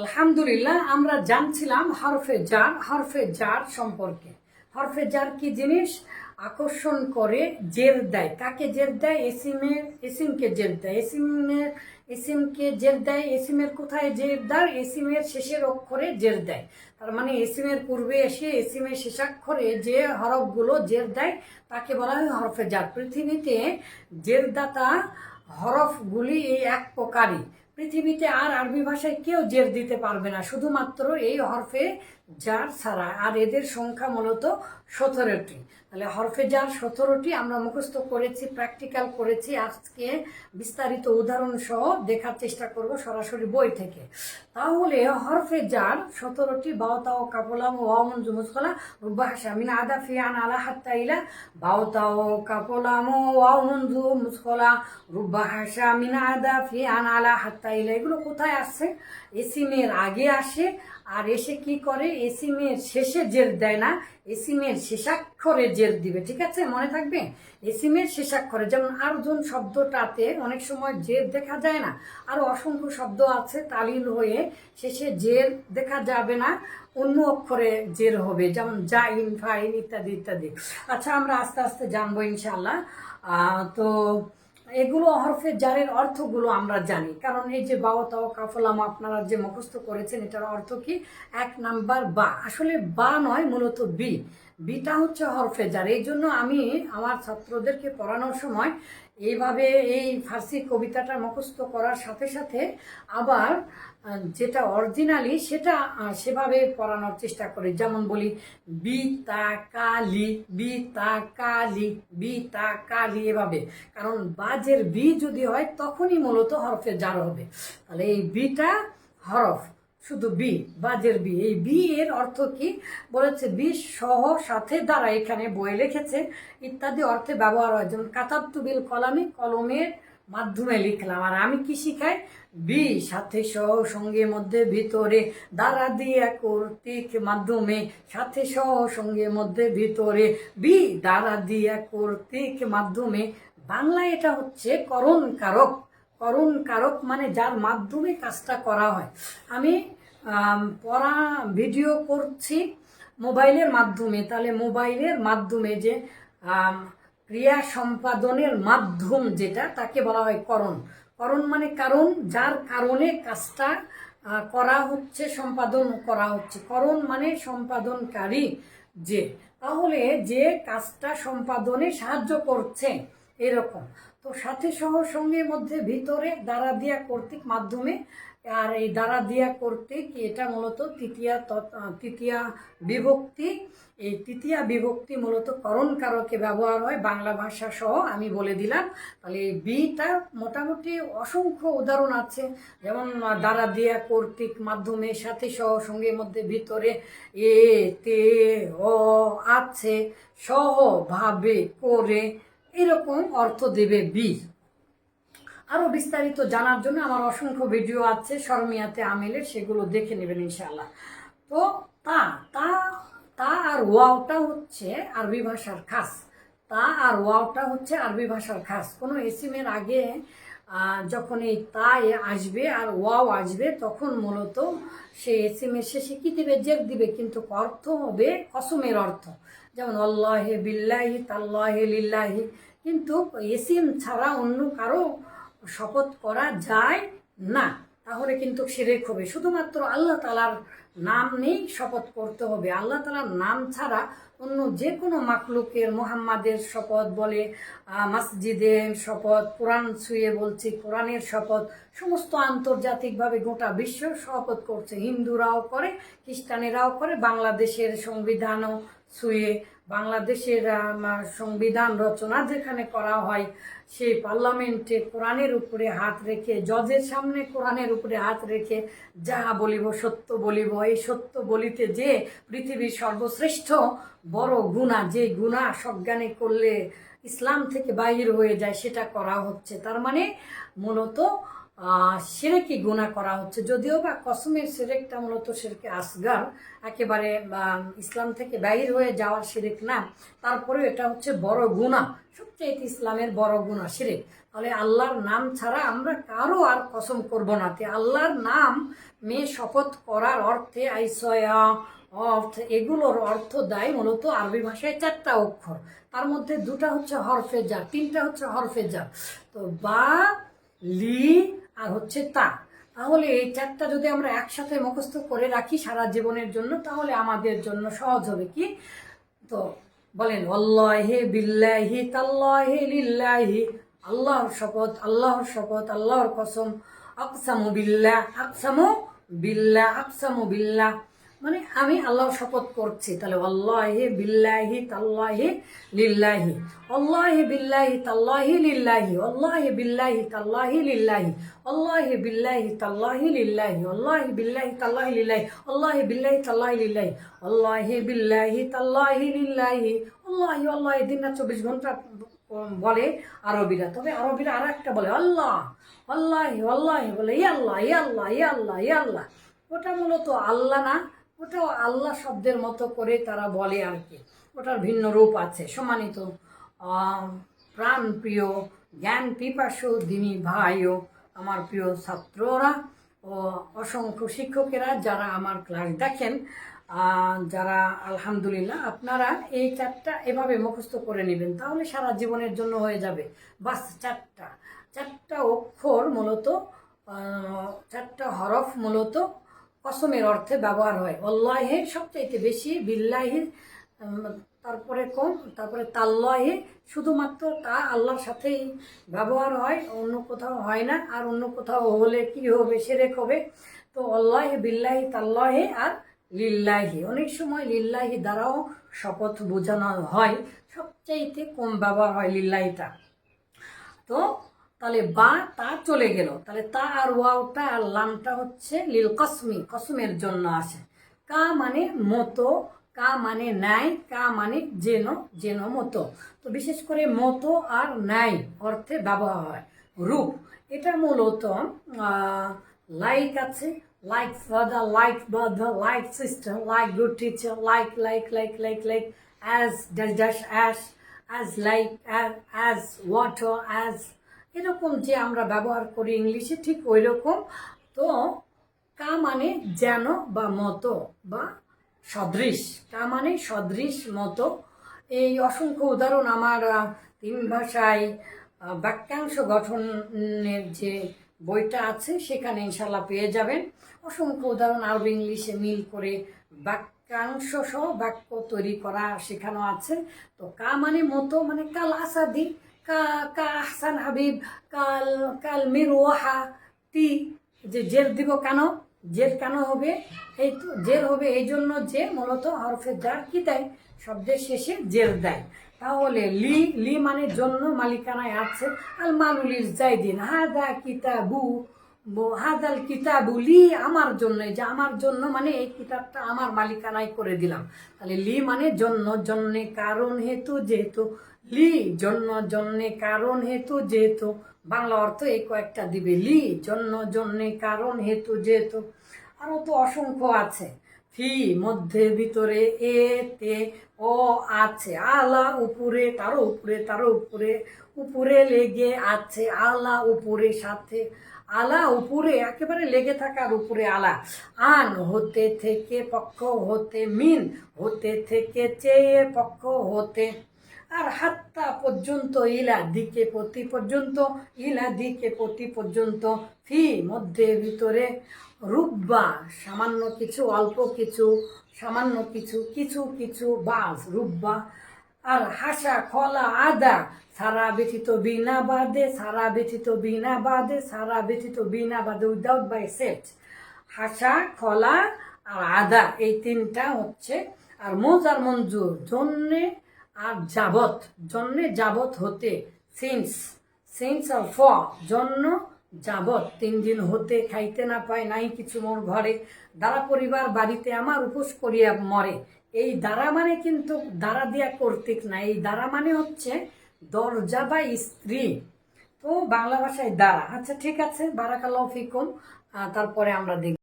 আলহামদুলিল্লাহ, আমরা জানছিলাম হরফে জার সম্পর্কে। হরফে জার কি জিনিস? আকর্ষণ করে, জের দেয়। কাকে জের দেয়? এসিমকে জের দেয়। এসিমকে জের দেয়। এসিমের কোথায় জের দেয়? এসিমের শেষের অক্ষরে জের দেয়। তার মানে এসিমের পূর্বে এসে এসিমের শেষাক্ষরে যে হরফগুলো জের দেয় তাকে বলা হয় হরফে জার। পৃথিবীতে জেরদাতা হরফগুলি এই এক প্রকারই। পৃথিবীতে আর আরবি ভাষায় কেউ জের দিতে পারবে না, শুধুমাত্র এই হরফে জার ছাড়া। আর এদের সংখ্যা মূলত 17টি। তাহলে হরফে জার 17টি আমরা মুখস্থ করেছি, প্র্যাকটিক্যাল করেছি। আজকে বিস্তারিত উদাহরণ সহ দেখার চেষ্টা করব সরাসরি বই থেকে। তাহলে হরফে জার 17টি। বাওতাও কাপলাম ওয়ামুন জুমুসখলা রুব্বা হাসামিন আদা ফিয়ান আলা হাত্তাইলা। বাওতাও কাপলাম ওয়ামুন জুমুসখলা রুব্বা হাসামিন আদা ফিয়ান আলা হাত্তাইলা। এগুলো কোথায় আসছে? এসিমের আগে আসে, আর এসে কি করে? এসিমের শেষে জের দেয় না, এসিমের শেষাক্ষরে জের দিবে। ঠিক আছে, মনে থাকবে? এসিমের শেষাক্ষরে। যেমন আরজুন শব্দটাতে অনেক সময় জের দেখা যায় না, আরো অসংখ্য শব্দ আছে তালিল হয়ে শেষে জের দেখা যাবে না, অন্য অক্ষরে জের হবে, যেমন জাইন, ফাইন ইত্যাদি ইত্যাদি। আচ্ছা, আমরা আস্তে আস্তে জানবো ইনশাআল্লাহ। তো এগুলো হরফে জারের অর্থগুলো আমরা জানি, কারণ এই যে বাও তাও কাফলাম আপনারা যে মুখস্থ করেছেন, এটার অর্থ কি? 1 নাম্বার বা। আসলে বা নয়, মূলত বি। বিটা হচ্ছে হরফে জার। এই জন্য আমি আমার ছাত্রদেরকে পড়ানোর সময় এইভাবে এই ফার্সি কবিতাটা মুখস্থ করার সাথে সাথে আবার যেটা অরিজিনালি সেটা সেভাবে পড়ানোর চেষ্টা করি। যেমন বলি বিতা কালি, বিতা কালি, বিতা কালি, এভাবে। কারণ বাজের বি যদি হয় তখনই মূলত হরফে জার হবে। তাহলে এই বিটা হরফ, শুধু বি, বাজের বি। এই বি এর অর্থ কি বলেছে? বি সহ, সাথে, দ্বারা, এখানে বই লিখেছে ইত্যাদি অর্থে ব্যবহার হয়। যেমন কাতাবতু বিল কলামি, কলমের মাধ্যমে লিখলাম। আর আমি কি শিখাই? বি সাথে সহ, সঙ্গে, মধ্যে, ভিতরে, দ্বারা, দিয়া, কর্তৃক, মাধ্যমে, সাথে সহ, সঙ্গে, মধ্যে, ভিতরে, বি দ্বারা, দিয়া, কর্তৃক, মাধ্যমে। বাংলায় এটা হচ্ছে করণ কারক। করণ কারক মানে যার মাধ্যমে কাজটা করা হয়। আমি পড়া ভিডিও করছি মোবাইলের মাধ্যমে, তাহলে মোবাইলের মাধ্যমে যে ক্রিয়া সম্পাদনের মাধ্যম যেটা, তাকে বলা হয় করণ। করণ মানে কারণ, যার কারণে কাজটা করা হচ্ছে, সম্পাদন করা হচ্ছে। করণ মানে সম্পাদনকারী যে, তাহলে যে কাজটা সম্পাদনে সাহায্য করছে, এরকম। তো সাথে সহ, সঙ্গে, মধ্যে, ভিতরে, দ্বারা, দিয়া, কর্তৃক, মাধ্যমে। আর এই দ্বারা, দিয়া, কর্তৃক এটা মূলত তৃতীয়া বিভক্তি। এই তৃতীয়া বিভক্তি মূলত করণ কারকে ব্যবহার হয় বাংলা ভাষা সহ, আমি বলে দিলাম। তাহলে এই বিটা মোটামুটি অসংখ্য উদাহরণ আছে, যেমন দ্বারা, দিয়া, কর্তৃক, মাধ্যমে, সাথে সহ, সঙ্গে, মধ্যে, ভিতরে, এ, তে, অ, আছে, সহ, ভাবে, করে, এরকম অর্থ দেবে বি। আরো বিস্তারিত জানার জন্য আমার অসংখ্য ভিডিও আছে শরমিয়াতে আমেলের, সেগুলো দেখে নেবেন ইনশাআল্লাহ। তো তা তা তা আর ওয়াওটা হচ্ছে আরবি ভাষার খাস। তা আর ওয়াওটা হচ্ছে আরবি ভাষার খাস। কোনো এসিমের আগে যখন এই তা আসবে আর ওয়াও আসবে, তখন মূলত সে এসিমের শেষে কি দিবে? জের দিবে, কিন্তু অর্থ হবে কসমের অর্থ। যেমন আল্লাহে বিল্লাহি, তাল্লাহে লিল্লাহি। কিন্তু এসিম ছাড়া অন্য কারো শপথ করা যায় না, তাহলে কিন্তু শিরক হবে। শুধুমাত্র আল্লাহ তাআলার নাম নেই শপথ করতে হবে। আল্লাহ তাআলার নাম ছাড়া অন্য যে কোনো মাখলুকের, মোহাম্মদের শপথ বলে, মসজিদের শপথ, কোরআন ছুঁয়ে বলছি, কোরআনের শপথ, সমস্ত আন্তর্জাতিকভাবে গোটা বিশ্ব শপথ করছে। হিন্দুরাও করে, খ্রিস্টানেরাও করে, বাংলাদেশের সংবিধানও ছুঁয়ে, বাংলাদেশের সংবিধান রচনা যেখানে করা হয়, সেই পার্লামেন্টে কোরআনের উপরে হাত রেখে, জজের সামনে কোরআনের উপরে হাত রেখে, যাহা বলিব সত্য বলিব। এই সত্য বলিতে যে পৃথিবীর সর্বশ্রেষ্ঠ বড় গুনাহ, যে গুনাহ সজ্ঞানে করলে ইসলাম থেকে বাহির হয়ে যায়, সেটা করা হচ্ছে। তার মানে মূলত শিরকি গুনাহ করা হচ্ছে। যদিও বা কসমের শিরকটা মূলত শিরকে আসগার, একেবারে ইসলাম থেকে বাহির হয়ে যাওয়ার শিরক না, তারপরেও এটা হচ্ছে বড় গুনাহ, সবচেয়ে ইসলামের বড় গুনাহ শিরক। তাহলে আল্লাহর নাম ছাড়া আমরা কারো আর কসম করব না। আল্লাহর নাম শপথ করার অর্থে আইসয়া অর্থ, এগুলোর অর্থ দেয় মূলত আরবি ভাষায় 4টা অক্ষর, তার মধ্যে 2টা হচ্ছে হরফে জার, 3টা হচ্ছে হরফে জার। তো বা, লি আর হচ্ছে তা। তাহলে এই 4টা যদি আমরা একসাথে মুখস্থ করে রাখি সারা জীবনের জন্য, তাহলে আমাদের জন্য সহজ হবে। কি তো বলেন, ওয়াল্লাহি বিল্লাহি তাল্লাহি লিল্লাহি, আল্লাহর শপথ, আল্লাহর শপথ, আল্লাহর কসম, আকসামু বিল্লাহ, আকসামু বিল্লাহ, আকসামু বিল্লাহ, মানে আমি আল্লাহর শপথ করছি। তাহলে ওয়াল্লাহি বিল্লাহি তাল্লাহি লিল্লাহি, ওয়াল্লাহি বিল্লাহি তাল্লাহি লিল্লাহি, ওয়াল্লাহি বিল্লাহি তাল্লাহি লিল্লাহি, ওয়াল্লাহি বিল্লাহি তাল্লাহি লিল্লাহি, ওয়াল্লাহি বিল্লাহি তাল্লাহি লিল্লাহি, ওয়াল্লাহি বিল্লাহি তাল্লাহি লিল্লাহি, ওয়াল্লাহি বিল্লাহি তাল্লাহি লিল্লাহি, ওয়াল্লাহি, ওয়াল্লাহি দিন রাত 24 ঘন্টা বলে আরবিরা। তবে আরবিরা আর একটা বলে আল্লাহ, আল্লাহি, আল্লাহি বলে ইয়া আল্লাহ, ইয়া আল্লাহ, ইয়া আল্লাহ, ইয়া আল্লাহ। ওটা মূলত আল্লাহ না, ওটাও আল্লাহ শব্দের মতো করে তারা বলে আর কি, ওটার ভিন্ন রূপ আছে। সম্মানিত প্রাণ প্রিয় জ্ঞান পিপাসু দিনী ভাইও, আমার প্রিয় ছাত্ররা ও অসংখ্য শিক্ষকেরা যারা আমার ক্লাস দেখেন, যারা আলহামদুলিল্লাহ, আপনারা এই 4টা এভাবে মুখস্থ করে নেবেন, তাহলে সারা জীবনের জন্য হয়ে যাবে। বাস 4টা অক্ষর মূলত, 4টা হরফ মূলত কসমের অর্থে ব্যবহার হয়। ওয়াল্লাহি সবচাইতে বেশি, বিল্লাহি তারপরে কম, তারপরে তাল্লাহি শুধুমাত্র তা আল্লাহর সাথেই ব্যবহার হয়, অন্য কোথাও হয় না। আর অন্য কোথাও হলে কি হবে, শিরক হবে। তো ওয়াল্লাহি বিল্লাহি তাল্লাহি আর লিল্লাহি, অনেক সময় লিল্লাহি দ্বারাও শপথ বোঝানো হয়, সবচাইতে কম ব্যবহার হয় লিল্লাহিটা। তো তাহলে বা তা চলে গেল, তাহলে তা আর ওয়াওটা আর লামটা হচ্ছে লিল কসমি, কসমের জন্য আসে। কা মানে মতো, কা মানে ন্যায়, কা মানে যেন, যেন মতো। তো বিশেষ করে মতো আর ন্যায় অর্থে ব্যবহার হয়। রূপ, এটা মূলত লাইক আছে, like father, like brother, like sister, like good teacher, like like like like like, as dash dash as like, as water, as, এরকম যে আমরা ব্যবহার করি ইংলিশে, ঠিক ওই রকম। তো কা মানে যেন বা মতো বা সদৃশ, কা মানে সদৃশ, মতো। এই অসংখ্য উদাহরণ আমার 3 ভাষায় বাক্যাংশ গঠনের যে বইটা আছে সেখানে ইনশাল্লাহ পেয়ে যাবেন। অসংখ্য উদাহরণ আরবি ইংলিশে মিল করে বাক্যাংশ সহ বাক্য তৈরি করা শেখানো আছে। তো কা মানে মতো, মানে কাল আসাদি, কা কা আহসান হাবিব, কাল কাল মিরওয়াহা তি, যে জের দিব কেন, জের কেন হবে, এই তো জের হবে এই জন্য যে মূলত হরফে জার কি দেয়, শব্দের শেষে জের দেয়। তাহলে লি, লি মানে জন্য, মালিকানায় আছে। আল মালুলিল জাইদিন, হাদা কিতাবু, হাদাল কিতাবু লি, আমার জন্য, যে আমার জন্য মানে এই কিতাবটা আমার মালিকানায় করে দিলাম। তাহলে লি মানে জন্য, জন্যে কারণ হেতু যেহেতু, লি জন্য, জন্যে কারণ হেতু যেহেতু, বাংলা অর্থ এই কয়েকটা দিবে, লি জন্য, জন্যে কারণ হেতু যেহেতু। আরও তো অসংখ্য আছে। ফি মধ্যে, ভিতরে, এ তে, ও আছে, আলা উপরে, তারও উপরে, তারও উপরে, উপরে লেগে আছে, আলা উপরে, সাথে, আলা উপরে একেবারে লেগে থাকার উপরে আলা। আন হতে, থেকে, পক্ষ হতে, মিন হতে, থেকে, চেয়ে, পক্ষ হতে। আর হাত্তা পর্যন্ত, ইলা দিকে, প্রতি পর্যন্ত, ইলা দিকে, প্রতি পর্যন্ত। ফি মধ্যে, ভিতরে, রুব্বা সামান্য কিছু, অল্প কিছু, সামান্য কিছু, কিছু কিছু, বাস রুব্বা। আর হাসা, খলা, আদা, সারা ব্যথিত বিনা বাদে, সারা ব্যথিত বিনা বাদে, সারা ব্যথিত বিনা বাদে, উইদাউট বাই সেট। হাসা, খলা আর আদা, এই 3টা হচ্ছে। আর মোজ আর মঞ্জুর, জন্যে আর যাবত, জন্যে যাবত হতে, সিন্স, সিন্স আর ফ, জন্য যাবত, 3 দিন হতে, খাইতে না পায় নাই কিছু মোর ঘরে, দ্বারা পরিবার বাড়িতে আমার উপোস করিয়া মরে। এই দ্বারা মানে কিন্তু দ্বারা দিয়া কর্তৃক না, এই দ্বারা মানে হচ্ছে দরজা বা স্ত্রী। তো বাংলা ভাষায় দ্বারা। আচ্ছা ঠিক আছে, বারাকাল্লাহু ফিকুম। তারপরে আমরা দেখব।